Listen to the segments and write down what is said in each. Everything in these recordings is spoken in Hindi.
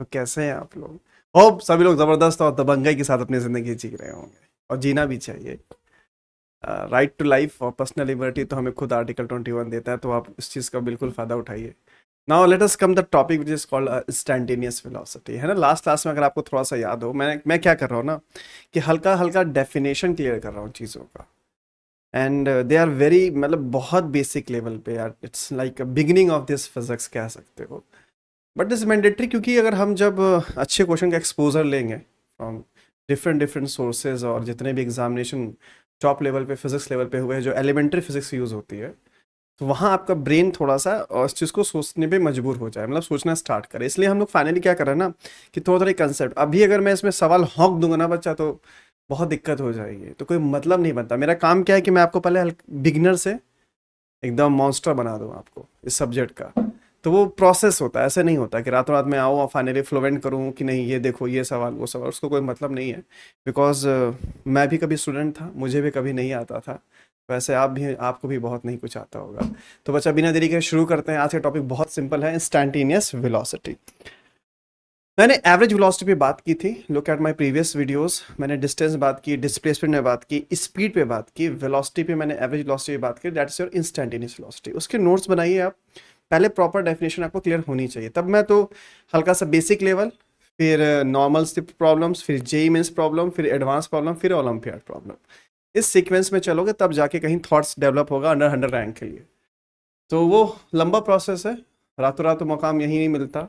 तो कैसे हैं आप लोग? होप सभी लोग ज़बरदस्त और दबंगई के साथ अपनी ज़िंदगी जी रहे होंगे, और जीना भी चाहिए। राइट टू लाइफ और पर्सनल लिबर्टी तो हमें खुद आर्टिकल 21 देता है, तो आप इस चीज़ का बिल्कुल फ़ायदा उठाइए। Now let us come the topic which is called instantaneous velocity, है ना। लास्ट क्लास में अगर आपको थोड़ा सा याद हो, मैं क्या कर रहा हूँ ना, कि हल्का हल्का डेफिनेशन क्लियर कर रहा हूँ चीज़ों का। एंड दे आर वेरी, मतलब बहुत बेसिक लेवल पे यार, it's like beginning of this physics कह सकते हो। बट इज़ मैंडेटरी, क्योंकि अगर हम जब अच्छे क्वेश्चन का एक्सपोजर लेंगे फ्रॉम डिफरेंट डिफरेंट सोर्सेज, और जितने भी एग्जामिनेशन टॉप लेवल पे फिजिक्स लेवल पे हुए हैं, जो एलिमेंट्री फिजिक्स यूज़ होती है, तो वहाँ आपका ब्रेन थोड़ा सा उस चीज़ को सोचने पे मजबूर हो जाए, मतलब सोचना स्टार्ट करे। इसलिए हम लोग फाइनली क्या कर रहे हैं ना, कि थोड़ा थोड़ा कंसेप्ट, अभी अगर मैं इसमें सवाल हॉक दूंगा ना बच्चा, तो बहुत दिक्कत हो जाएगी, तो कोई मतलब नहीं बनता। मेरा काम क्या है कि मैं आपको पहले बिगिनर से एकदम मॉन्स्टर बना दूँ आपको इस सब्जेक्ट का। तो वो प्रोसेस होता है, ऐसे नहीं होता कि रातों रात में आऊँ और फाइनली फ्लुएंट करूँ कि नहीं ये देखो ये सवाल वो सवाल, उसको कोई मतलब नहीं है। बिकॉज मैं भी कभी स्टूडेंट था, मुझे भी कभी नहीं आता था, वैसे आप भी, आपको भी बहुत नहीं कुछ आता होगा। तो बच्चा बिना देरी के शुरू करते हैं। आज का टॉपिक बहुत सिंपल है, इंस्टैंटेनियस वेलोसिटी। मैंने एवरेज वेलोसिटी पे बात की थी, look at my previous videos. मैंने डिस्टेंस बात की, डिस्प्लेसमेंट में बात की, स्पीड पे बात की, वेलोसिटी पे मैंने एवरेज वेलोसिटी पे बात की, दैट्स योर इंस्टैंटेनियस वेलोसिटी। उसके नोट्स बनाइए आप, पहले प्रॉपर डेफिनेशन आपको क्लियर होनी चाहिए। तब मैं तो हल्का सा बेसिक लेवल, फिर नॉर्मल प्रॉब्लम्स, फिर जेई मेंस प्रॉब्लम, फिर एडवांस प्रॉब्लम, फिर ओलंपियाड प्रॉब्लम, इस सीक्वेंस में चलोगे तब जाके कहीं थॉट्स डेवलप होगा अंडर 100 रैंक के लिए। तो वो लंबा प्रोसेस है, रातों रात तो मकाम यही नहीं मिलता,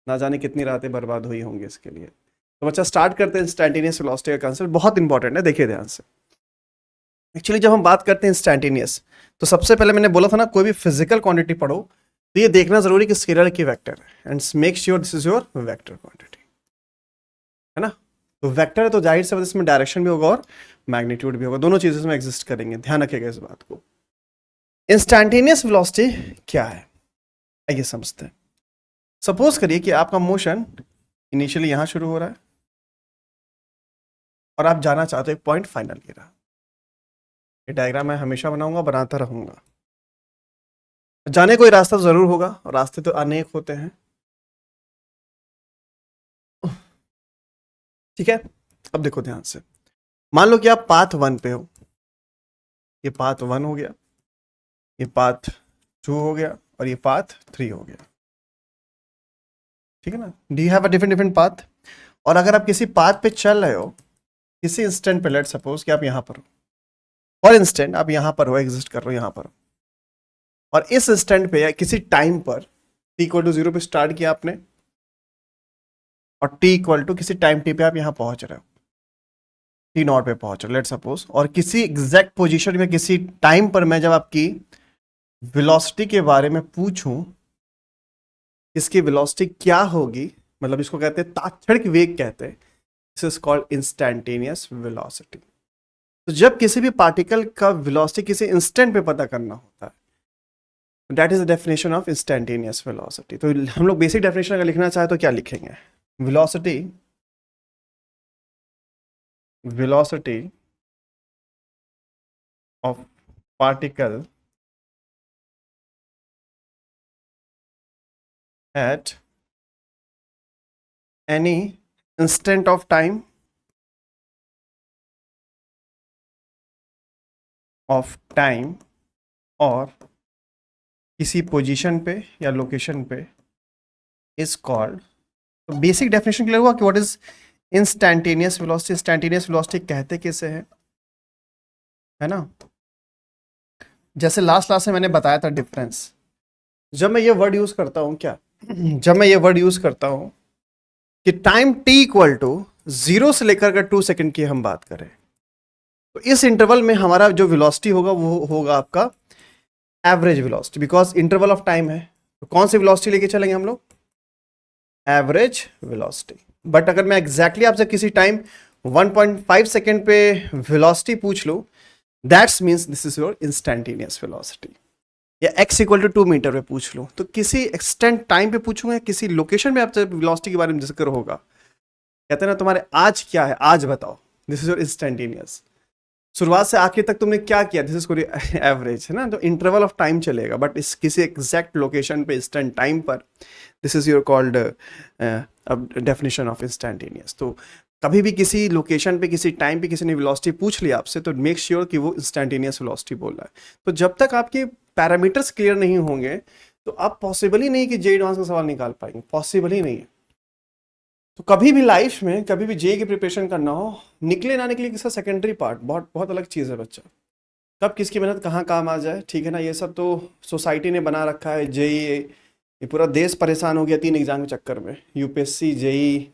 ना जाने कितनी रातें बर्बाद हुई होंगी इसके लिए। तो बच्चा स्टार्ट करते हैं। इंस्टैंटेनियस वेलोसिटी का कंसेप्ट बहुत इंपॉर्टेंट है, देखिए ध्यान से। एक्चुअली जब हम बात करते हैं इंस्टैंटेनियस, तो सबसे पहले मैंने बोला था ना, कोई भी फिजिकल क्वांटिटी पढ़ो तो ये देखना जरूरी कि स्केलर की वेक्टर है, and make sure this is your vector quantity, है ना। तो वेक्टर है तो जाहिर से इसमें डायरेक्शन भी होगा और मैग्नीट्यूड भी होगा, दोनों चीजें इसमें एग्जिस्ट करेंगे, ध्यान रखिएगा इस बात को। इंस्टैंटेनियस वेलोसिटी क्या है, आइए समझते हैं। सपोज करिए कि आपका मोशन इनिशियली यहां शुरू हो रहा है, और आप जाना चाहते हो एक पॉइंट फाइनल की रहा। ये डायग्राम मैं हमेशा बनाऊंगा, बनाता रहूंगा। जाने कोई रास्ता जरूर होगा, और रास्ते तो अनेक होते हैं, ठीक है। अब देखो ध्यान से, मान लो कि आप पाथ 1 पे हो, ये पाथ 1 हो गया, ये पाथ 2 हो गया, और ये पाथ 3 हो गया, ठीक है ना। Do you have a different different path? और अगर आप किसी पाथ पे चल रहे हो, किसी इंस्टेंट पे, लेट सपोज कि आप यहां पर हो, फॉर इंस्टेंट आप यहां पर हो, एग्जिस्ट कर रहे हो यहां पर हो, और इस इंस्टेंट पे या किसी टाइम पर t इक्वल टू 0 पे स्टार्ट किया आपने, और t इक्वल टू किसी टाइम t पे आप यहां पहुंच रहे हो, t नॉट पे पहुंच रहे हो, लेट सपोज। और किसी एग्जैक्ट पोजीशन में किसी टाइम पर मैं जब आपकी वेलोसिटी के बारे में पूछूं, इसकी वेलोसिटी क्या होगी, मतलब इसको कहते हैं तात्क्षणिक वेग कहते हैं, this is called instantaneous velocity. तो जब किसी भी पार्टिकल का वेलोसिटी किसी इंस्टेंट पे पता करना होता है, that is the definition of instantaneous velocity. तो हम लोग बेसिक डेफिनेशन अगर लिखना चाहे तो क्या लिखेंगे? Velocity, velocity of particle at any instant of time और किसी पोजीशन पे या लोकेशन पे इज कॉल्ड। तो बेसिक डेफिनेशन क्लियर हुआ कि what is instantaneous velocity. Instantaneous velocity कहते किसे है ना। जैसे लास्ट क्लास में मैंने बताया था डिफरेंस, जब मैं ये वर्ड यूज करता हूं क्या, जब मैं ये वर्ड यूज करता हूं कि टाइम t इक्वल टू 0 से लेकर के 2 सेकंड की हम बात करें, तो इस इंटरवल में हमारा जो वेलोसिटी होगा वो होगा आपका average velocity, because interval of time है। तो कौन सी वेलोसिटी लेके चलेंगे हम लोग? Average velocity. बट अगर मैं एग्जैक्टली आपसे किसी टाइम 1.5 सेकेंड पे वेलोसिटी पूछ लूं, that's means this is your instantaneous velocity. या x इक्वल टू 2 मीटर पे पूछ लूं, तो किसी एक्सटेंट टाइम पे पूछूंगा, किसी लोकेशन में आपसे वेलोसिटी के बारे में जिक्र होगा, कहते हैं ना तुम्हारे आज क्या है, आज बताओ, दिस इज योर इंस्टैंटेनियस। शुरुआत से आखिर तक तुमने क्या किया, दिस इज एवरेज, है ना। तो इंटरवल ऑफ टाइम चलेगा, बट इस किसी एग्जैक्ट लोकेशन पे इंस्टेंट टाइम पर, दिस इज योर कॉल्ड अब डेफिनेशन ऑफ इंस्टेंटेनियस, तो कभी भी किसी लोकेशन पे किसी टाइम पे किसी ने वेलोसिटी पूछ लिया आपसे तो मेक श्योर कि वो इंस्टेंटेनियस वेलोसिटी बोल रहा है। तो जब तक आपके पैरामीटर्स क्लियर नहीं होंगे तो आप पॉसिबल ही नहीं कि जे एडवांस का सवाल निकाल पाएंगे, पॉसिबल ही नहीं है। तो कभी भी लाइफ में कभी भी जे की प्रिपरेशन करना हो, निकले ना निकले किसका सेकेंडरी पार्ट, बहुत बहुत अलग चीज़ है बच्चा। कब किसकी मेहनत कहाँ काम आ जाए, ठीक है ना, ये सब तो सोसाइटी ने बना रखा है। जेई, ये पूरा देश परेशान हो गया 3 एग्जाम के चक्कर में, यूपीएससी, जेई,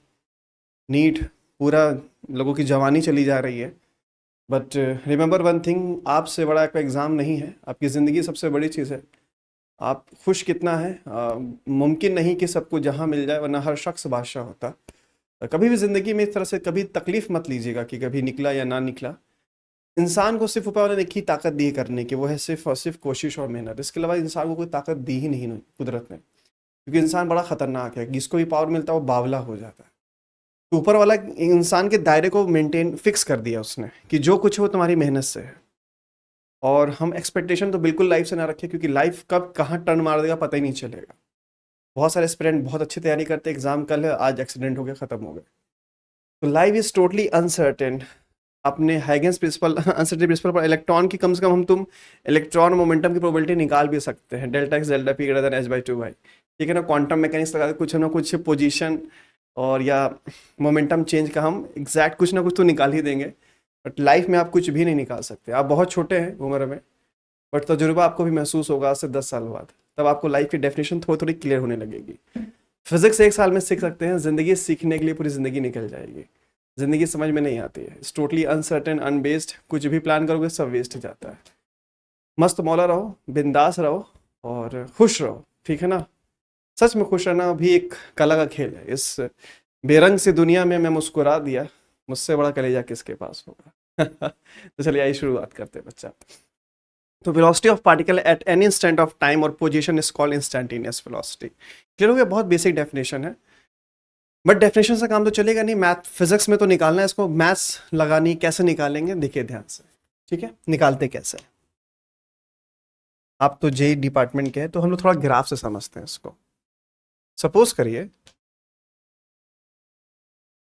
नीट, पूरा लोगों की जवानी चली जा रही है। बट रिमेंबर वन थिंग, आपसे बड़ा कोई एग्ज़ाम नहीं है, आपकी ज़िंदगी सबसे बड़ी चीज़ है। आप खुश कितना है, मुमकिन नहीं कि सबको जहाँ मिल जाए, वरना हर शख्स बादशाह होता। कभी भी ज़िंदगी में इस तरह से कभी तकलीफ़ मत लीजिएगा कि कभी निकला या ना निकला। इंसान को सिर्फ ऊपर वाले ने एक ही ताकत दी है करने की, वो है सिर्फ और सिर्फ कोशिश और मेहनत। इसके अलावा इंसान को कोई ताकत दी ही नहीं कुदरत ने, क्योंकि इंसान बड़ा खतरनाक है, जिसको भी पावर मिलता है वो बावला हो जाता है। तो ऊपर वाला इंसान के दायरे को मेंटेन फिक्स कर दिया उसने कि जो कुछ है वो तुम्हारी मेहनत से है। और हम एक्सपेक्टेशन तो बिल्कुल लाइफ से ना रखें, क्योंकि लाइफ कब कहाँ टर्न मार देगा पता ही नहीं चलेगा। बहुत सारे स्टूडेंट बहुत अच्छी तैयारी करते, एग्जाम कल है, आज एक्सीडेंट हो गया, खत्म हो गया। तो लाइफ इज टोटली अनसर्टेन। अपने हाइगेंस प्रिंसिपल, अनसर्टेनिटी प्रिंसिपल पर इलेक्ट्रॉन की कम से कम हम तुम इलेक्ट्रॉन मोमेंटम की प्रोबेबिलिटी निकाल भी सकते हैं, delta x delta P greater than H by two भाई, ठीक है ना। क्वांटम मैकेनिक्स लगा के कुछ ना कुछ पोजीशन और या मोमेंटम चेंज का हम एग्जैक्ट कुछ ना कुछ तो निकाल ही देंगे। बट लाइफ में आप कुछ भी नहीं निकाल सकते। आप बहुत छोटे हैं उम्र में, बट तजुर्बा आपको भी महसूस होगा आज से 10 साल बाद, तब आपको लाइफ की डेफिनेशन थोड़ी थोड़ी क्लियर होने लगेगी। फिजिक्स 1 साल में सीख सकते हैं, जिंदगी सीखने के लिए पूरी जिंदगी निकल जाएगी। जिंदगी समझ में नहीं आती है, इट्स टोटली अनसर्टेन, अनबेस्ड, कुछ भी प्लान करोगे सब वेस्ट जाता है। मस्त मौला रहो, बिंदास रहो और खुश रहो, ठीक है ना। सच में खुश रहना भी एक कला का खेल है। इस बेरंग सी दुनिया में मैं मुस्कुरा दिया, मुझसे बड़ा कलेजा किसके पास होगा। तो चलिए आइए शुरुआत करते हैं बच्चा। तो velocity of particle at any instant of time or position is called instantaneous velocity. Clear हो गया, बहुत बेसिक डेफिनेशन है। बट डेफिनेशन से काम तो चलेगा नहीं, मैथ फिजिक्स में तो निकालना है इसको, मैथ्स लगानी, कैसे निकालेंगे देखिए ध्यान से, ठीक है। निकालते कैसे, आप तो जेई डिपार्टमेंट के हैं तो हम लोग थोड़ा ग्राफ से समझते हैं इसको। सपोज करिए,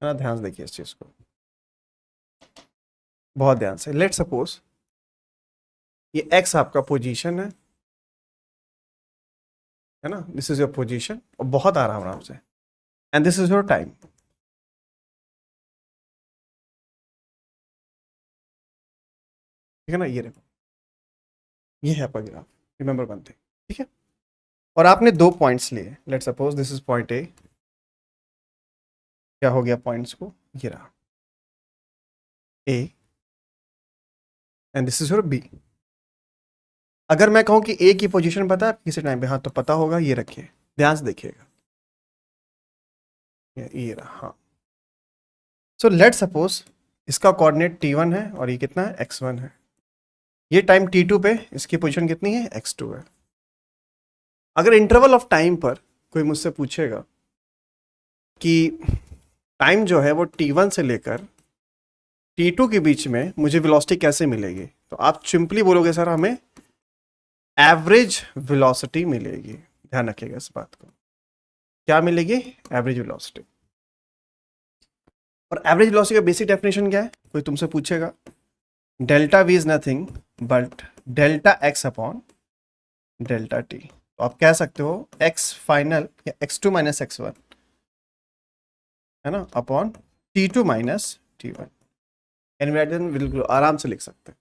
ध्यान से देखिए इस चीज को, बहुत ध्यान से। लेट सपोज ये एक्स आपका पोजीशन है ना, दिस इज योर पोजीशन, और बहुत आराम आराम से, and this is your time. ठीक है ना, ये देखो, ये है आपका ग्राफ। रिमेंबर वन थिंग, ठीक है। और आपने 2 पॉइंट्स लिए, let suppose this is point A, क्या हो गया पॉइंट्स को, ये रहा A, and this is your B. अगर मैं कहूं कि ए की पोजीशन पता है किसी टाइम पे, हाँ तो पता होगा, ये रखिए, ध्यान से देखिएगा, ये रहा, हाँ। सो लेट सपोज इसका कोऑर्डिनेट t1 है और ये कितना है, x1 है। ये टाइम t2 पे इसकी पोजीशन कितनी है, x2 है। अगर इंटरवल ऑफ टाइम पर कोई मुझसे पूछेगा कि टाइम जो है वो t1 से लेकर t2 के बीच में मुझे वेलोसिटी कैसे मिलेगी, तो आप सिंपली बोलोगे सर हमें एवरेज वेलोसिटी मिलेगी। ध्यान रखिएगा इस बात को, क्या मिलेगी, एवरेज वेलोसिटी। और एवरेज वेलोसिटी का बेसिक डेफिनेशन क्या है, कोई तुमसे पूछेगा, delta we is nothing but delta x upon delta t. तो आप कह सकते हो एक्स फाइनल या x2 माइनस x1 है ना, अपॉन t2 माइनस t1। एनवेटन बिल्कुल आराम से लिख सकते हैं।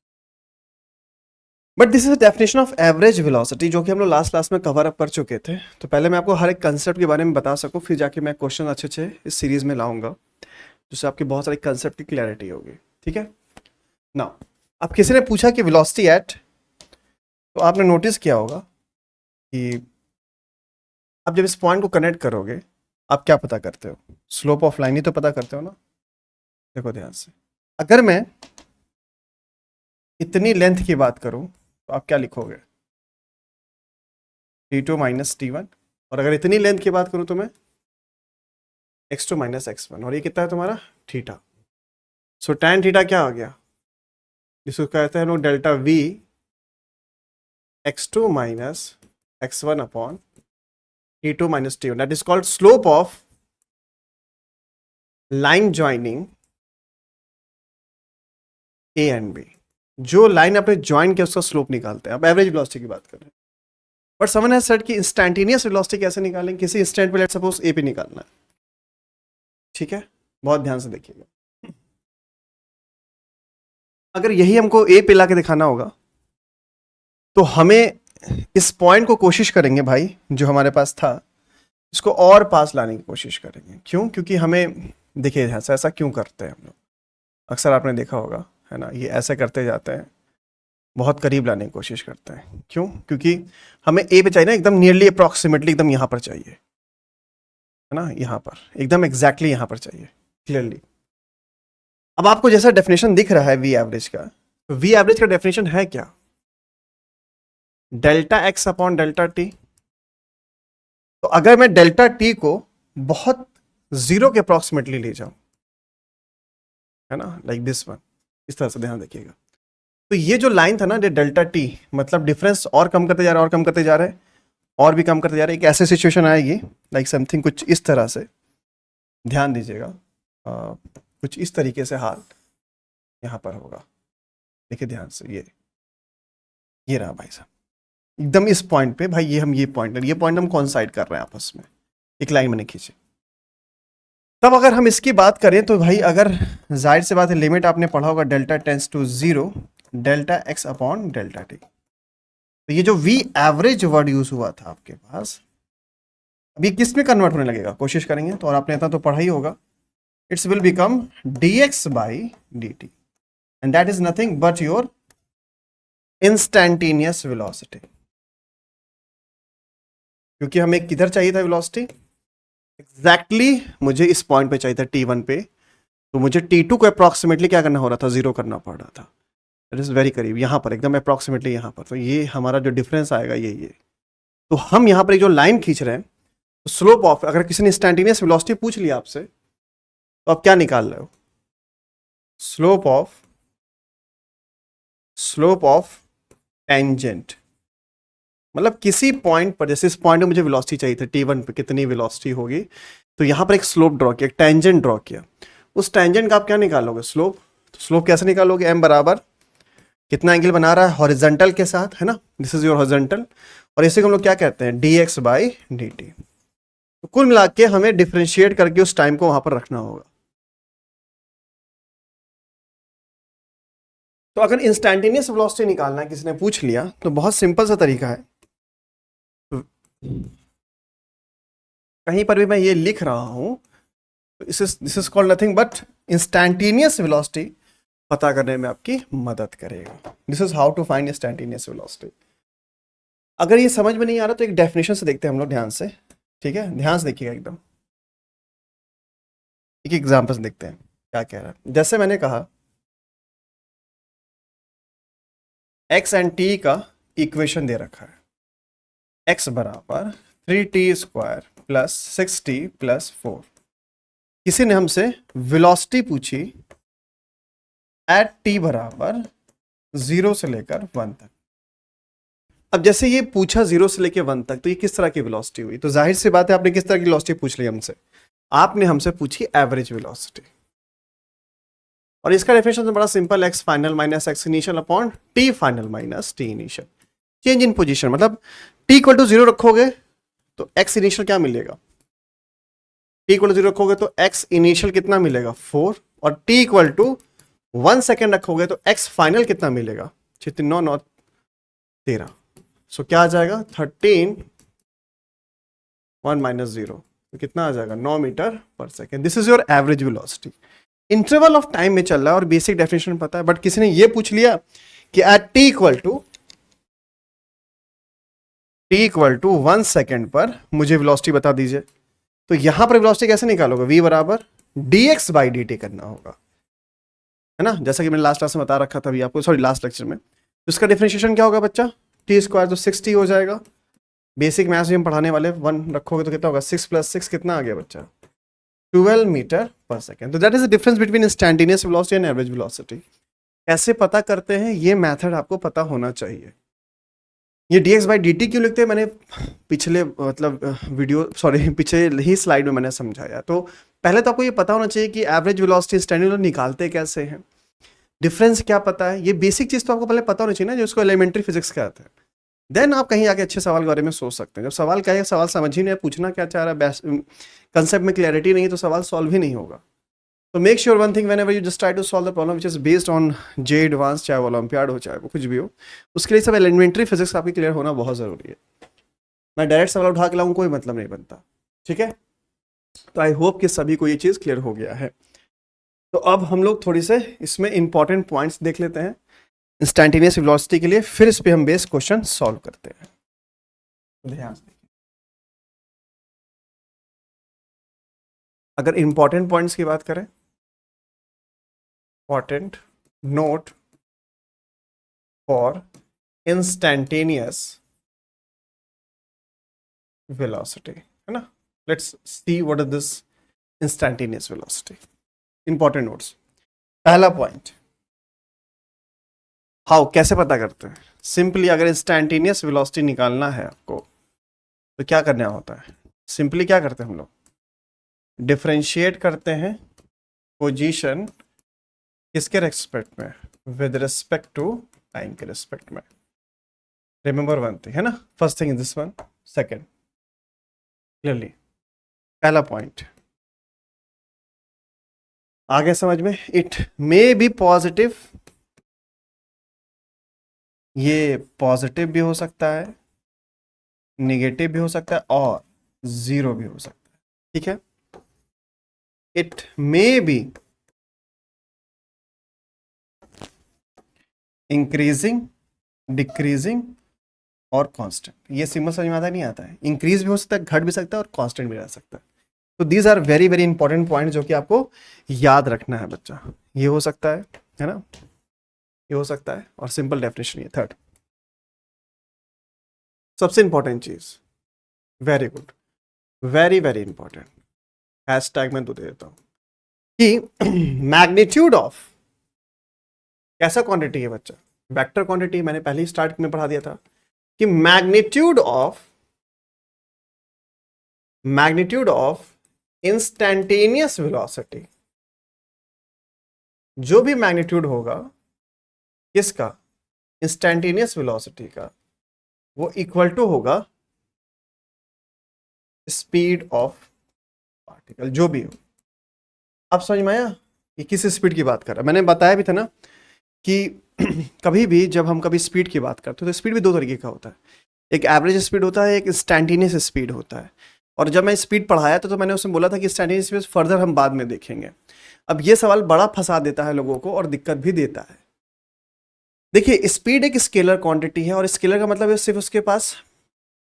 But this is definition of average velocity, जो कि हम लोग लास्ट क्लास में कवर अप कर चुके थे। तो पहले मैं आपको हर एक कंसेप्ट के बारे में बता सकूं, फिर जाके मैं क्वेश्चन अच्छे अच्छे इस सीरीज में लाऊंगा, जिससे आपकी बहुत सारी कंसेप्ट की क्लैरिटी होगी, ठीक है ना। अब किसी ने पूछा कि वेलोसिटी एट, तो आपने नोटिस किया होगा कि आप जब इस पॉइंट को कनेक्ट करोगे आप क्या पता करते हो, स्लोप ऑफ लाइन ही तो पता करते हो ना। देखो ध्यान से, अगर मैं इतनी लेंथ की बात करूं तो आप क्या लिखोगे, t2 माइनस t1, और अगर इतनी लेंथ की बात करूं तो मैं x2 माइनस x1, और ये कितना है तुम्हारा थीटा। सो tan थीटा क्या आ गया, जिसको कहते हैं लोग delta v x2 minus x1 upon t2 minus t1, that is called slope of line joining A and B, जो लाइन आपने ज्वाइन किया उसका स्लोप निकालते हैं। अब एवरेज वेलोसिटी की बात कर रहे हैं, बट समवन हैज सेड कि इंस्टैंटेनियस वेलोसिटी कैसे निकालें, किसी इंस्टेंट पे लेट सपोज ए पे निकालना है, ठीक है, बहुत ध्यान से देखिएगा। अगर यही हमको ए पे ला के दिखाना होगा तो हमें इस पॉइंट को कोशिश करेंगे भाई, जो हमारे पास था इसको और पास लाने की कोशिश करेंगे। क्यों? क्योंकि हमें देखिए ऐसा क्यों करते हैं हम लोग, अक्सर आपने देखा होगा है ना, ये ऐसे करते जाते हैं, बहुत करीब लाने की कोशिश करते हैं। क्यों? क्योंकि हमें ए पे चाहिए ना, एकदम नियरली अप्रॉक्सीमेटली एकदम यहाँ पर चाहिए, है ना, यहाँ पर एकदम एग्जैक्टली यहाँ पर चाहिए क्लियरली। अब आपको जैसा डेफिनेशन दिख रहा है वी एवरेज का, तो वी एवरेज का डेफिनेशन है क्या? Delta x upon delta t. तो अगर मैं डेल्टा टी को बहुत जीरो के अप्रॉक्सीमेटली ले जाऊं, है ना, लाइक दिस वन, इस तरह से ध्यान रखिएगा, तो ये जो लाइन था ना डेल्टा टी, मतलब डिफरेंस और कम करते जा रहा है और कम करते जा रहे हैं और भी कम करते जा रहे हैं। एक ऐसे सिचुएशन आएगी लाइक समथिंग कुछ इस तरह से, ध्यान दीजिएगा, कुछ इस तरीके से हाल यहाँ पर होगा। देखिए ध्यान से, ये रहा भाई साहब, एकदम इस पॉइंट पे भाई, ये पॉइंट हम कॉन्साइड कर रहे हैं आपस में, एक लाइन मैंने खींची। तब अगर हम इसकी बात करें तो भाई, अगर जाहिर से बात है, लिमिट आपने पढ़ा होगा delta tends to 0 delta x upon delta t. तो ये जो वी एवरेज वर्ड यूज हुआ था आपके पास, अब ये किस में कन्वर्ट होने लगेगा, कोशिश करेंगे तो, और आपने इतना तो पढ़ा ही होगा, it's will become dx by dt and that is nothing but your instantaneous velocity. क्योंकि हमें किधर चाहिए था वेलोसिटी, एग्जैक्टली मुझे इस पॉइंट पे चाहिए था t1 पे, तो मुझे t2 को अप्रॉक्सीमेटली क्या करना हो रहा था, 0 करना पड़ रहा था। इट इज वेरी करीब, यहाँ पर एकदम अप्रॉक्सीमेटली यहाँ पर, तो ये हमारा जो डिफरेंस आएगा ये। तो हम यहाँ पर एक जो लाइन खींच रहे हैं, तो स्लोप ऑफ, अगर किसी ने इंस्टैंटेनियस वेलोसिटी पूछ लिया आपसे, तो आप क्या निकाल रहे हो, स्लोप ऑफ टेंजेंट। मतलब किसी पॉइंट पर, जैसे इस पॉइंट में मुझे वेलोसिटी चाहिए थी t1 पे कितनी वेलोसिटी होगी, तो यहाँ पर एक स्लोप ड्रॉ किया, एक टेंजेंट ड्रॉ किया, उस टेंजेंट का आप क्या निकालोगे, स्लोप। तो स्लोप कैसे निकालोगे, m बराबर कितना एंगल बना रहा है हॉरिजॉन्टल के साथ, है ना, दिस इज योर हॉरिजॉन्टल, और इसे हम लोग क्या कहते हैं, dx बाई dt। तो कुल मिला के हमें डिफ्रेंशिएट करके उस टाइम को वहां पर रखना होगा। तो अगर इंस्टैंटेनियस वेलोसिटी निकालना है, किसी ने पूछ लिया, तो बहुत सिंपल सा तरीका है, कहीं पर भी मैं ये लिख रहा हूं, तो this is called nothing but instantaneous velocity पता करने में आपकी मदद करेगा। This is how to find instantaneous velocity. अगर ये समझ में नहीं आ रहा तो एक डेफिनेशन से देखते हैं हम लोग ध्यान से, ठीक है, ध्यान से देखिएगा एकदम, एक एग्जांपल से देखते हैं क्या कह रहा है। जैसे मैंने कहा x एंड t का इक्वेशन दे रखा है, x बराबर 3t square plus 6t plus 4। किसी ने हमसे वेलोसिटी पूछी एट t बराबर 0 से लेकर 1 तक। अब जैसे ये पूछा 0 से लेकर 1 तक, तो ये किस तरह की वेलोसिटी हुई, तो जाहिर सी बात है आपने किस तरह की वेलोसिटी पूछ ली हमसे, आपने हमसे पूछी एवरेज वेलोसिटी। और इसका डेफिनेशन तो बड़ा simple, x final minus x initial upon t final minus t initial, change in position, मतलब t इक्वल टू 0 रखोगे तो x इनिशियल क्या मिलेगा, t इक्वल टू 0 रखोगे तो x इनिशियल कितना मिलेगा 4, और t इक्वल टू 1 सेकेंड रखोगे तो x फाइनल कितना मिलेगा 9 9 13। सो क्या आ जाएगा 13 1 माइनस 0, तो कितना आ जाएगा 9 मीटर पर second. This is your average velocity. Interval of time में चल रहा है और बेसिक डेफिनेशन पता है, बट किसी ने ये पूछ लिया कि at t equal to 1 second पर मुझे वेलोसिटी बता दीजिए, तो यहां पर वेलोसिटी कैसे निकालोगे, v बराबर dx बाई dt करना होगा, है ना, जैसा कि मैंने लास्ट क्लास में बता रखा था अभी आपको, सॉरी लास्ट लेक्चर में। तो इसका डिफरेंशिएशन क्या होगा बच्चा, t स्क्वायर तो 6t हो जाएगा, बेसिक मैथ्स में हम पढ़ाने वाले 1 रखोगे तो कितना होगा 6 + 6 कितना आ गया बच्चा 12 मीटर पर सेकेंड। तो that is the difference between instantaneous velocity and average velocity. कैसे पता करते हैं, ये मेथड आपको पता होना चाहिए। ये dx बाई dt क्यों लिखते हैं, मैंने पिछले मतलब वीडियो, सॉरी पिछले ही स्लाइड में मैंने समझाया। तो पहले तो आपको ये पता होना चाहिए कि एवरेज वेलोसिटी इंस्टेंटेनियस वेलोसिटी निकालते कैसे हैं, डिफरेंस क्या पता है, ये बेसिक चीज़ तो आपको पहले पता होना चाहिए ना, जो उसको एलिमेंट्री फिजिक्स कहते हैं। देन आप कहीं आके अच्छे सवाल के बारे में सोच सकते हैं। जब सवाल क्या है, सवाल समझ ही नहीं, पूछना क्या चाह रहा है, कंसेप्ट में क्लैरिटी नहीं है, तो सवाल सॉल्व ही नहीं होगा। तो make sure one thing, whenever you just try to solve the problem which is based on JEE advance, चाहे वो ओलंपियाड हो चाहे वो कुछ भी हो, उसके लिए सब एलिमेंट्री फिजिक्स आपकी क्लियर होना बहुत ज़रूरी है। मैं डायरेक्ट सवाल उठा के लाऊं कोई मतलब नहीं बनता, ठीक है। तो आई होप कि सभी को ये चीज़ क्लियर हो गया है। तो अब हम लोग थोड़ी से इसमें इंपॉर्टेंट पॉइंट्स देख लेते हैं इंस्टैंटेनियस वेलोसिटी के लिए, फिर इस पे हम बेस क्वेश्चन सॉल्व करते हैं। ध्यान से अगर इंपॉर्टेंट पॉइंट्स की बात करें, important note for instantaneous velocity, है ना। Let's see what is this instantaneous velocity. Important notes, पहला पॉइंट, हाउ, कैसे पता करते हैं। सिंपली अगर इंस्टैंटेनियस वेलोसिटी निकालना है आपको तो क्या करना होता है, सिंपली क्या करते हैं हम लोग, डिफरेंशिएट करते हैं पोजीशन किसके रेस्पेक्ट में, विद रिस्पेक्ट टू टाइम के रिस्पेक्ट में। रिमेंबर वन थिंग, है ना, first thing is this one, second clearly, पहला पॉइंट आगे समझ में, इट मे बी पॉजिटिव, ये पॉजिटिव भी हो सकता है, नेगेटिव भी हो सकता है और जीरो भी हो सकता है, ठीक है। It may be increasing, decreasing और कांस्टेंट। ये सिंबल समझ में आता नहीं आता है, इंक्रीज भी हो सकता है, घट भी सकता है और कांस्टेंट भी रह सकता है। तो these are very very important point जो कि आपको याद रखना है बच्चा। ये हो सकता है ना, ये हो सकता है, और सिंपल डेफिनेशन ये थर्ड सबसे इंपॉर्टेंट चीज, very good, very very important, hashtag में दे देता हूं कि मैग्नीट्यूड ऑफ कैसा क्वांटिटी है बच्चा, वेक्टर क्वांटिटी, मैंने पहले ही स्टार्ट में पढ़ा दिया था कि मैग्नीट्यूड ऑफ इंस्टैंटेनियस वेलोसिटी, जो भी मैग्नीट्यूड होगा किसका, इंस्टैंटेनियस वेलोसिटी का, वो इक्वल टू होगा स्पीड ऑफ पार्टिकल, जो भी हो। अब समझ में आया कि किस स्पीड की बात कर रहा है। मैंने बताया भी था ना कि कभी भी जब हम कभी स्पीड की बात करते हैं तो स्पीड भी दो तरीके का होता है, एक एवरेज स्पीड होता है, एक इंस्टैंटेनियस स्पीड होता है। और जब मैं स्पीड पढ़ाया था तो मैंने उसमें बोला था कि इंस्टैंटेनियस स्पीड फर्दर हम बाद में देखेंगे। अब ये सवाल बड़ा फंसा देता है लोगों को और दिक्कत भी देता है। देखिए, स्पीड एक स्केलर क्वांटिटी है और स्केलर का मतलब है सिर्फ उसके पास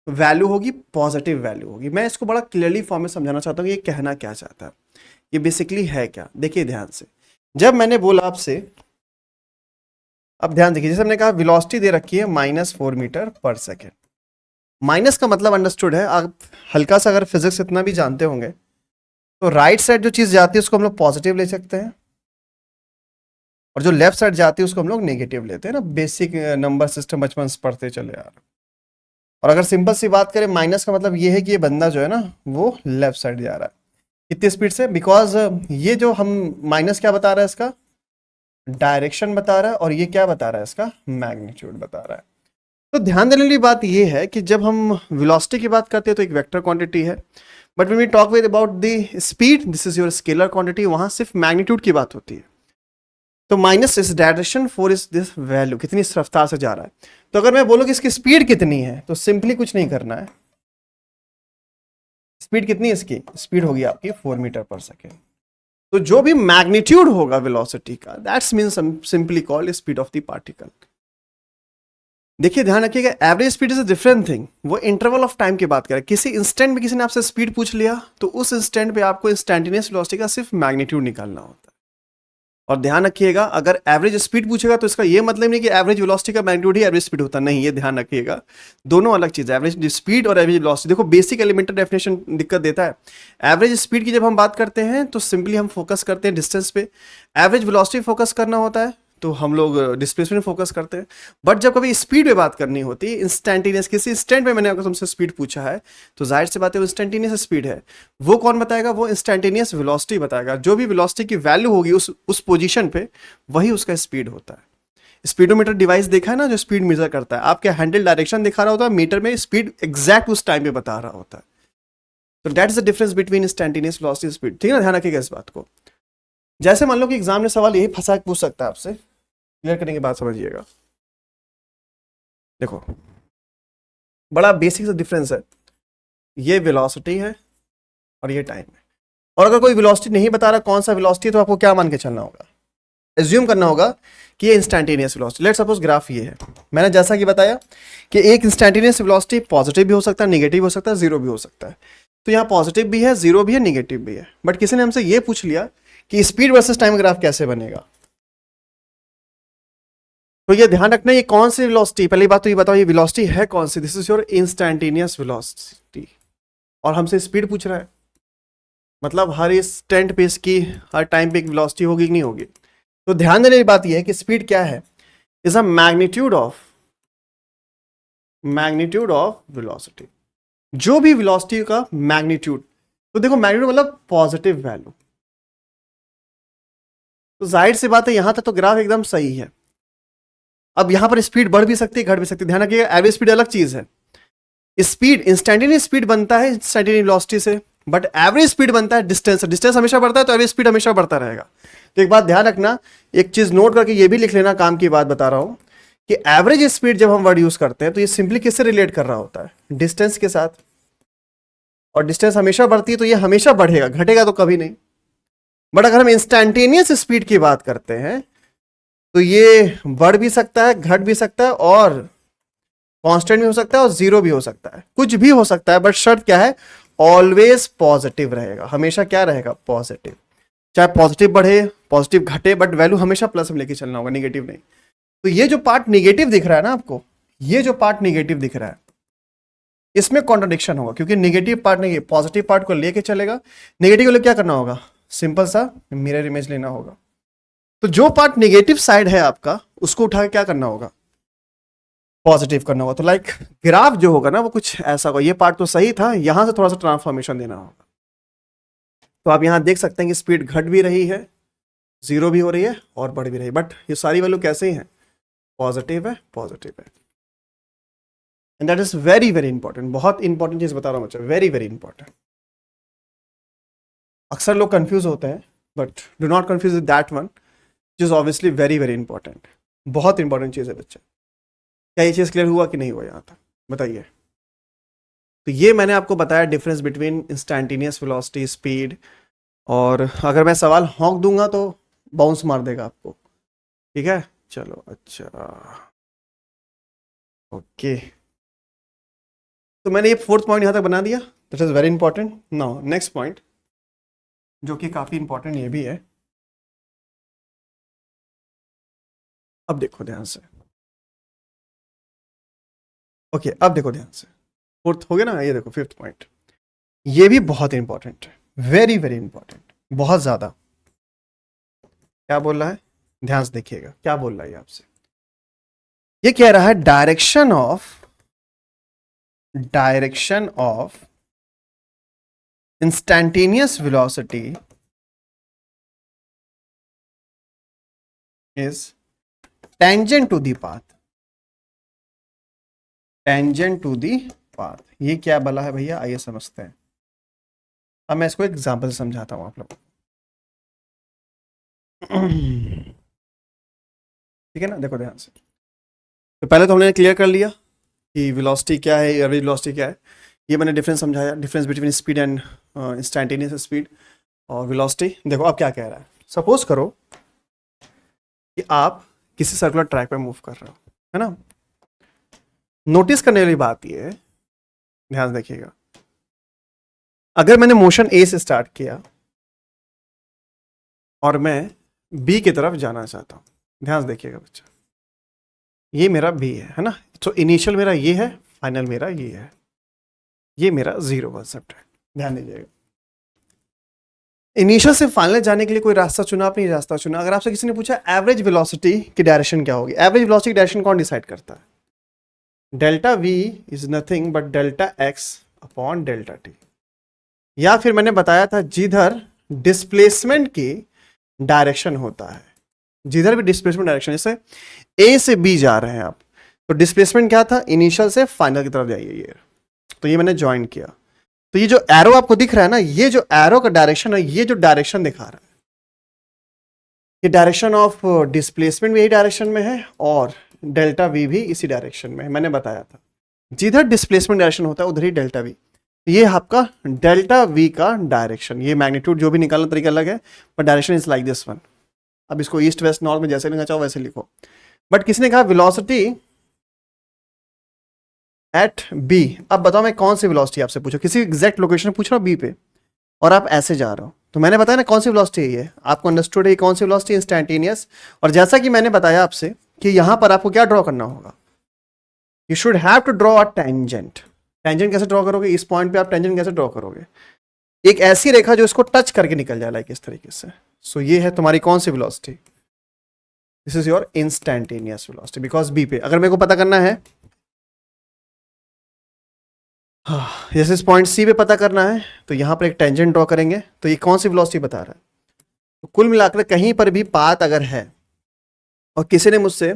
वैल्यू होगी, पॉजिटिव वैल्यू होगी। मैं इसको बड़ा क्लियरली फॉर्म में समझाना चाहता हूँ कि ये कहना क्या चाहता है, ये बेसिकली है क्या। देखिए ध्यान से, जब मैंने बोला आपसे, अब ध्यान देखिए, जैसे हमने कहा वेलोसिटी दे रखी है -4 मीटर पर सेकेंड। माइनस का मतलब अंडरस्टूड है, आप हल्का सा अगर फिजिक्स इतना भी जानते होंगे तो राइट साइड जो चीज जाती है उसको हम लोग पॉजिटिव ले सकते हैं और जो लेफ्ट साइड जाती है उसको हम लोग नेगेटिव लेते हैं ना, बेसिक नंबर सिस्टम बचपन से पढ़ते चले आ रहे। और अगर सिंपल सी बात करें, माइनस का मतलब ये है कि ये बंदा जो है ना वो लेफ्ट साइड जा रहा है। कितनी स्पीड से, बिकॉज ये जो हम माइनस क्या बता रहा है, इसका डायरेक्शन बता रहा है, और ये क्या बता रहा है, इसका मैग्नीट्यूड बता रहा है। तो ध्यान देने वाली बात ये है कि जब हम वेलोसिटी की बात करते हैं तो एक वेक्टर क्वांटिटी है, but when we talk with about the speed, this is your scalar quantity, वहां सिर्फ मैग्नीट्यूड की बात होती है। तो माइनस इस direction, four is this value, कितनी इस रफ्तार से जा रहा है। तो अगर मैं बोलूँ कि इसकी स्पीड कितनी है तो सिंपली कुछ नहीं करना है, स्पीड कितनी है इसकी, स्पीड होगी आपकी 4 मीटर पर सेकेंड। तो जो भी मैग्नीट्यूड होगा वेलोसिटी का, that's mean simply called speed of the particle. देखिए ध्यान रखिएगा, average speed is a different thing, वो इंटरवल ऑफ टाइम की बात करें। किसी इंस्टेंट में किसी ने आपसे स्पीड पूछ लिया तो उस इंस्टेंट पे आपको इंस्टैंटेनियस वेलोसिटी का सिर्फ मैग्नीट्यूड निकालना होता है। और ध्यान रखिएगा, अगर एवरेज स्पीड पूछेगा तो इसका ये मतलब नहीं कि एवरेज वेलोसिटी का मैग्नीट्यूड ही एवरेज स्पीड होता नहीं, ये ध्यान रखिएगा, दोनों अलग चीज है। एवरेज स्पीड और एवरेज वेलोसिटी, देखो बेसिक एलिमेंटल डेफिनेशन दिक्कत देता है। एवरेज स्पीड की जब हम बात करते हैं तो सिंपली हम फोकस करते हैं डिस्टेंस पे, एवरेज वेलोसिटी फोकस करना होता है तो हम लोग डिस्प्लेसमेंट फोकस करते हैं। बट जब कभी स्पीड पे बात करनी होती है, इंस्टेंटेनियस किसी इंस्टेंट में मैंने अगर तुमसे स्पीड पूछा है तो जाहिर सी बात है वो इंस्टेंटेनियस स्पीड है। वो कौन बताएगा? वो इंस्टेंटेनियस वेलोसिटी बताएगा। जो भी वेलोसिटी की वैल्यू होगी उस पोजीशन पे, वही उसका स्पीड होता है। स्पीडोमीटर डिवाइस देखा है ना, जो स्पीड मेजर करता है, आपके हैंडल डायरेक्शन दिखा रहा होता है, मीटर में स्पीड एग्जैक्ट उस टाइम पे बता रहा होता है। तो that is the difference between instantaneous velocity speed. ठीक है ना, ध्यान रखिएगा इस बात को। जैसे मान लो कि एग्जाम में सवाल यही फंसा के पूछ सकता है आपसे, क्लियर करने की बात समझिएगा। देखो बड़ा बेसिक सा डिफरेंस है, ये वेलोसिटी है और ये टाइम है। और अगर कोई वेलोसिटी नहीं बता रहा कौन सा वेलोसिटी है, तो आपको क्या मान के चलना होगा? एज्यूम करना होगा कि ये instantaneous velocity. Let's suppose graph ये है। मैंने जैसा कि बताया कि एक इंस्टेंटेनियस वेलोसिटी पॉजिटिव भी हो सकता है, नेगेटिव हो सकता है, जीरो भी हो सकता है। तो यहाँ पॉजिटिव भी है, जीरो भी है, नेगेटिव भी है। बट किसी ने हमसे ये पूछ लिया कि स्पीड वर्सेस टाइम ग्राफ कैसे बनेगा। तो ये ध्यान रखना, ये कौन सी वेलोसिटी, पहली बात तो ये बताओ ये वेलोसिटी है कौन सी? This is your instantaneous velocity. और हमसे स्पीड पूछ रहा है, मतलब हर इंस्टेंट पे इसकी हर टाइम पे एक वेलोसिटी होगी कि नहीं होगी। तो ध्यान देने की बात यह है कि स्पीड क्या है? Is a magnitude of velocity. जो भी वेलोसिटी का मैग्नीट्यूड, तो देखो मैग्नीट्यूड मतलब पॉजिटिव वैल्यू। तो जाहिर सी बात है यहां तक तो ग्राफ एकदम सही है। अब यहां पर स्पीड बढ़ भी सकती है, घट भी सकती है। ध्यान रखिएगा, एवरेज स्पीड अलग चीज है। स्पीड इंस्टेंटेनियस स्पीड बनता है इंस्टेंटेनियस वेलोसिटी से, बट एवरेज स्पीड बनता है डिस्टेंस से। डिस्टेंस हमेशा बढ़ता है तो एवरेज स्पीड हमेशा बढ़ता रहेगा। तो एक बात ध्यान रखना, एक चीज नोट करके ये भी लिख लेना, काम की बात बता रहा हूं कि एवरेज स्पीड जब हम वर्ड यूज करते हैं तो ये सिंपली किससे रिलेट कर रहा होता है? डिस्टेंस के साथ। और डिस्टेंस हमेशा बढ़ती है तो ये हमेशा बढ़ेगा, घटेगा तो कभी नहीं। बट अगर हम इंस्टेंटेनियस स्पीड की बात करते हैं तो ये बढ़ भी सकता है, घट भी सकता है, और कांस्टेंट भी हो सकता है, और जीरो भी हो सकता है, कुछ भी हो सकता है। बट शर्त क्या है? ऑलवेज पॉजिटिव रहेगा। हमेशा क्या रहेगा? पॉजिटिव। चाहे पॉजिटिव बढ़े, पॉजिटिव घटे, बट वैल्यू हमेशा प्लस में लेके चलना होगा, निगेटिव नहीं। तो ये जो पार्ट निगेटिव दिख रहा है ना आपको, ये जो पार्ट निगेटिव दिख रहा है, इसमें कॉन्ट्रडिक्शन होगा, क्योंकि निगेटिव पार्ट नहीं, पॉजिटिव पार्ट को लेके चलेगा। नेगेटिव को लेकर क्या करना होगा? सिंपल सा मिरर इमेज लेना होगा। तो जो पार्ट नेगेटिव साइड है आपका, उसको उठा के क्या करना होगा? पॉजिटिव करना होगा। तो लाइक ग्राफ जो होगा ना वो कुछ ऐसा होगा, ये पार्ट तो सही था, यहां से थोड़ा सा ट्रांसफॉर्मेशन देना होगा। तो आप यहां देख सकते हैं कि स्पीड घट भी रही है, जीरो भी हो रही है, और बढ़ भी रही है। बट ये सारी वैल्यू कैसे ही हैं? पॉजिटिव है, पॉजिटिव है। And that is very very important. बहुत इंपॉर्टेंट चीज बता रहा हूं बच्चा, वेरी वेरी इंपॉर्टेंट। अक्सर लोग कंफ्यूज होते हैं, but do not confuse with that one, which is obviously very very important. बहुत इंपॉर्टेंट चीज है बच्चा। क्या ये चीज क्लियर हुआ कि नहीं हुआ यहां तक? बताइए। तो ये मैंने आपको बताया difference between instantaneous velocity, speed. और अगर मैं सवाल हॉक दूंगा तो बाउंस मार देगा आपको। ठीक है, चलो अच्छा, ओके। तो मैंने ये फोर्थ पॉइंट यहां तक बना दिया, that is very important. Now next point, जो कि काफी इंपॉर्टेंट ये भी है। अब देखो ध्यान से, ओके अब देखो ध्यान से। फोर्थ हो गया ना, ये देखो फिफ्थ पॉइंट, ये भी बहुत इंपॉर्टेंट है, वेरी वेरी इंपॉर्टेंट, बहुत ज्यादा। क्या बोल रहा है? ध्यान से देखिएगा क्या बोल रहा है आपसे। ये कह रहा है direction of instantaneous velocity is tangent to the path. Tangent to the path, ये क्या बोला है भैया? आइए समझते हैं। अब मैं इसको एग्जांपल से समझाता हूं आप लोग। ठीक है ना, देखो ध्यान से। तो पहले तो हमने क्लियर कर लिया कि वेलोसिटी क्या है, एवरेज वेलोसिटी क्या है। ये मैंने डिफरेंस समझाया, difference between speed and instantaneous speed और वेलोसिटी। देखो अब क्या कह रहा है। सपोज करो कि आप किसी सर्कुलर ट्रैक पे मूव कर रहे हो, है ना। नोटिस करने वाली बात ये है, ध्यान देखिएगा, अगर मैंने मोशन ए से स्टार्ट किया और मैं बी की तरफ जाना चाहता हूं, ध्यान से देखिएगा बच्चा, ये मेरा बी है ना। तो इनिशियल मेरा ये है, फाइनल मेरा ये है, ये मेरा जीरो कंसेप्ट है, ध्यान दीजिएगा। इनिशियल से फाइनल जाने के लिए कोई रास्ता चुना, आपने रास्ता चुना। अगर आपसे किसी ने पूछा एवरेज वेलोसिटी की डायरेक्शन क्या होगी, एवरेज वेलोसिटी की डायरेक्शन कौन डिसाइड करता है? Delta we is nothing but delta x upon delta T. या फिर मैंने बताया था जिधर डिस्प्लेसमेंट की डायरेक्शन होता है, जिधर भी डिस्प्लेसमेंट डायरेक्शन, जैसे ए से बी जा रहे हैं आप, तो डिस्प्लेसमेंट क्या था? इनिशियल से फाइनल की तरफ जाइए। ये तो ये मैंने ज्वाइन किया, तो ये जो एरो आपको दिख रहा है ना, ये जो एरो का डायरेक्शन है, ये जो डायरेक्शन दिखा रहा है, ये डायरेक्शन ऑफ डिस्प्लेसमेंट भी यही डायरेक्शन में है और डेल्टा वी भी इसी डायरेक्शन में है। मैंने बताया था जिधर डिस्प्लेसमेंट डायरेक्शन होता है उधर ही डेल्टा वी। ये आपका डेल्टा वी का डायरेक्शन, ये मैग्नीट्यूड जो भी निकालना तरीका अलग है, but direction is like this one. अब इसको ईस्ट वेस्ट नॉर्थ में जैसे लिखना चाहो वैसे लिखो। बट किसने कहा वेलोसिटी एट बी? अब बताओ मैं कौन सी वेलोसिटी आपसे पूछो, किसी एग्जैक्ट लोकेशन पूछ रहा हूँ बी पे, और आप ऐसे जा रहे हो, तो मैंने बताया ना कौन सी वेलोसिटी है ये, आपको अंडरस्टूड है कौन सी वेलोसिटी? इंस्टैंटेनियस। और जैसा कि मैंने बताया आपसे कि यहां पर आपको क्या ड्रॉ करना होगा, you should have to draw a tangent. Tangent कैसे ड्रॉ करोगे? इस पॉइंट पे आप टेंजेंट कैसे ड्रॉ करोगे? एक ऐसी रेखा जो इसको टच करके निकल जाए, लाइक इस तरीके से। सो ये है तुम्हारी कौन सी velocity? This is your instantaneous velocity, because B पे अगर मेरे को पता करना है, हाँ, जैसे इस पॉइंट सी पे पता करना है, तो यहां पर एक टेंजेंट ड्रॉ करेंगे, तो ये कौन सी वेलोसिटी बता रहा है? तो कुल मिलाकर कहीं पर भी पाथ अगर है और किसी ने मुझसे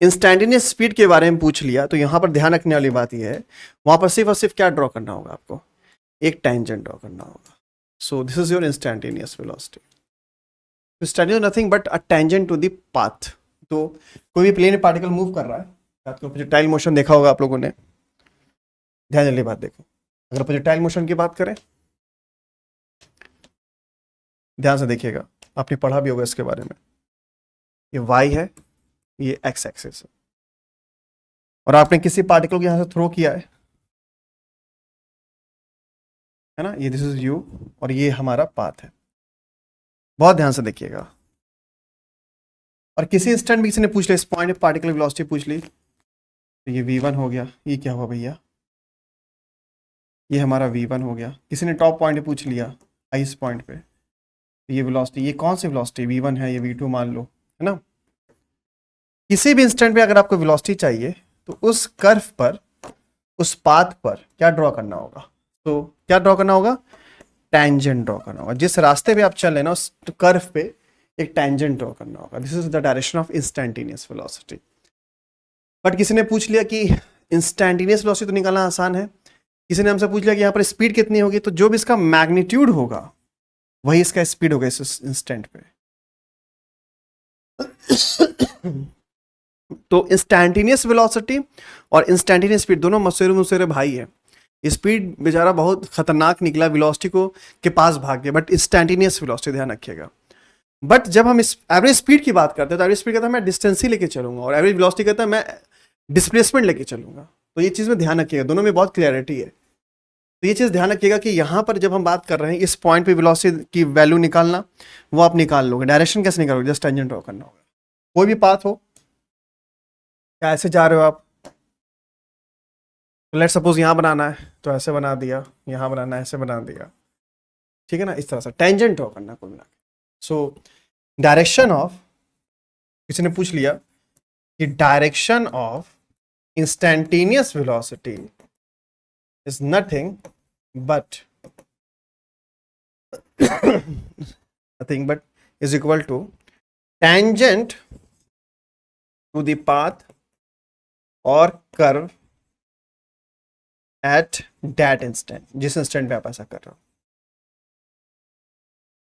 इंस्टैंटेनियस स्पीड के बारे में पूछ लिया, तो यहां पर ध्यान रखने वाली बात यह है, वहां पर सिर्फ और सिर्फ क्या ड्रॉ करना होगा आपको? एक टेंजेंट ड्रॉ करना होगा। So this is your instantaneous velocity. Instantaneous nothing but a tangent to the path. तो कोई भी प्लेन पार्टिकल मूव कर रहा है, आपको प्रोजेक्टाइल मोशन देखा होगा आप लोगों ने, ध्यान वाली बात देखो। अगर प्रोजेक्टाइल मोशन की बात करें, ध्यान से देखिएगा, आपने पढ़ा भी होगा इसके बारे में। ये y है, ये x एक्सिस है, और आपने किसी पार्टिकल को यहां से थ्रो किया है ना, ये दिस इज u और ये हमारा पाथ है। बहुत ध्यान से देखिएगा। और किसी इंस्टेंट में किसी ने पूछ लिया, इस पॉइंट पे पार्टिकल वेलोसिटी पूछ ली, तो ये v1 हो गया। ये क्या हुआ भैया? ये हमारा v1 हो गया। किसी ने टॉप पॉइंट पे पूछ लिया, इस पॉइंट पे, तो ये वेलोसिटी, ये कौन सी वेलोसिटी? v1 है, ये v2 मान लो, है ना। किसी भी इंस्टेंट पे अगर आपको वेलोसिटी चाहिए, तो उस कर्व पर, उस पाथ पर क्या ड्रॉ करना होगा? तो क्या ड्रॉ करना होगा? टेंजेंट ड्रॉ करना होगा। जिस रास्ते पे आप चल रहे ना, उस कर्व पे एक टेंजेंट ड्रॉ करना होगा। This is the direction of instantaneous velocity. But किसी ने पूछ लिया कि इंस्टैंटेनियस वेलोसिटी तो निकालना आसान है, किसी ने हमसे पूछ लिया कि यहाँ पर स्पीड कितनी होगी, तो जो भी इसका मैग्नीट्यूड होगा वही इसका स्पीड होगा इस इंस्टेंट पे। तो इंस्टैंटेनियस वेलोसिटी और इंस्टैंटेनियस स्पीड दोनों मसेरे मुसेरे भाई है। स्पीड बेचारा बहुत खतरनाक निकला, वेलोसिटी को के पास भाग गया, बट इंस्टैंटेनियस वेलोसिटी ध्यान रखिएगा। बट जब हम इस एवरेज स्पीड की बात करते हैं, तो एवरेज स्पीड कहता है मैं डिस्टेंस ही लेके चलूंगा, और एवरेज वेलोसिटी कहता है मैं डिस्प्लेसमेंट लेके चलूंगा। तो ये चीज़ में ध्यान रखिएगा, दोनों में बहुत क्लैरिटी है। तो ये चीज़ ध्यान रखिएगा कि यहाँ पर जब हम बात कर रहे हैं इस पॉइंट पे वेलोसिटी की वैल्यू निकालना, वो आप निकाल लोगे। डायरेक्शन कैसे निकालोगे? जस्ट टेंजेंट ड्रॉ करना होगा। कोई भी पाथ हो, क्या ऐसे जा रहे हो आप, तो लेट सपोज यहाँ बनाना है तो ऐसे बना दिया, यहाँ बनाना है ऐसे बना दिया, ठीक है ना। इस तरह से टेंजेंट ड्रॉ करना कुल मिला के। सो डायरेक्शन ऑफ, किसी ने पूछ लिया कि direction of instantaneous velocity is nothing but nothing but is equal to tangent to the path or curve at that instant, जिस इंस्टेंट पे आप ऐसा कर रहे हो,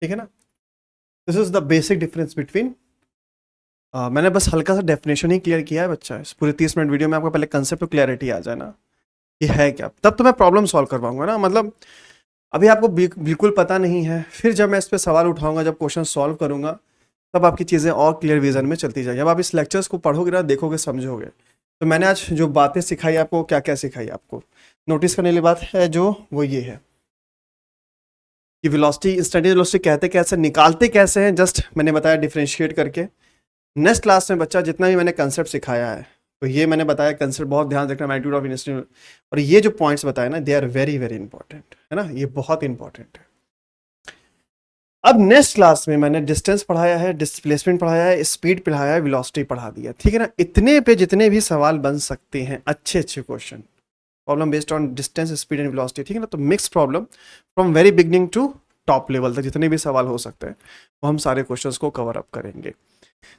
ठीक है ना। This is the basic difference between, मैंने बस हल्का सा डेफिनेशन ही क्लियर किया है बच्चा। इस पूरे 30 मिनट वीडियो में आपको पहले कंसेप्ट तो क्लैरिटी आ जाए ना कि है क्या, तब तो मैं प्रॉब्लम सॉल्व करवाऊंगा ना। मतलब अभी आपको बिल्कुल पता नहीं है, फिर जब मैं इस पर सवाल उठाऊंगा, जब क्वेश्चन सॉल्व करूंगा, तब आपकी चीज़ें और क्लियर विजन में चलती जाएगी। जब आप इस लेक्चर्स को पढ़ोगे ना, देखोगे, समझोगे, तो मैंने आज जो बातें सिखाई आपको, क्या क्या सिखाई आपको, नोटिस करने वाली बात है जो वो ये है कि वेलोसिटी, इंस्टैंटेनियस वेलोसिटी कहते कैसे, निकालते कैसे हैं, जस्ट मैंने बताया डिफ्रेंशिएट करके। नेक्स्ट क्लास में बच्चा जितना भी मैंने कंसेप्ट सिखाया है, तो ये मैंने बताया कंसेप्ट बहुत ध्यान रखना, मैग्नीट्यूड ऑफ इंस्टेंट, और ये जो पॉइंट्स बताए ना, they are very very important, है ना, ये बहुत इंपॉर्टेंट है। अब नेक्स्ट क्लास में मैंने डिस्टेंस पढ़ाया है, डिस्प्लेसमेंट पढ़ाया है, स्पीड पढ़ाया है, वेलोसिटी पढ़ा दिया, ठीक है ना। इतने पे जितने भी सवाल बन सकते हैं अच्छे अच्छे question, problem based on distance, speed and velocity, ठीक है ना। तो mix problem from very beginning to top level तक जितने भी सवाल हो सकते हैं वो हम सारे क्वेश्चंस को कवर अप करेंगे।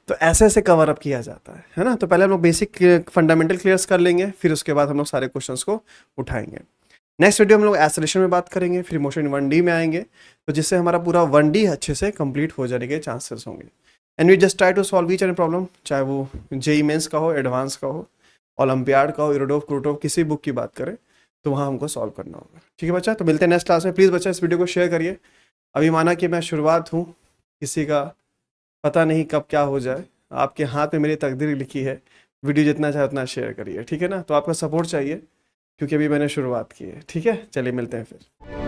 तो ऐसे ऐसे कवर अप किया जाता है ना। तो पहले हम लोग बेसिक फंडामेंटल क्लियर्स कर लेंगे, फिर उसके बाद हम लोग सारे क्वेश्चंस को उठाएंगे। नेक्स्ट वीडियो हम लोग एक्सेलरेशन में बात करेंगे, फिर मोशन 1D में आएंगे, तो जिससे हमारा पूरा 1D अच्छे से कंप्लीट हो जाने के चांसेस होंगे। And we just try to solve each and problem, चाहे वो जेई मेंस का हो, एडवांस का हो, ओलंपियाड का हो, यूरोडोफ क्रूटोफ, किसी बुक की बात करें तो वहाँ हमको सॉल्व करना होगा, ठीक है बच्चा। तो मिलते हैं नेक्स्ट क्लास में। प्लीज़ बच्चा इस वीडियो को शेयर करिए। अभी माना कि मैं शुरुआत हूँ, किसी का पता नहीं कब क्या हो जाए, आपके हाथ में मेरी तकदीर लिखी है। वीडियो जितना चाहे उतना शेयर करिए, ठीक है ना। तो आपका सपोर्ट चाहिए क्योंकि अभी मैंने शुरुआत की है, ठीक है। चलिए मिलते हैं फिर।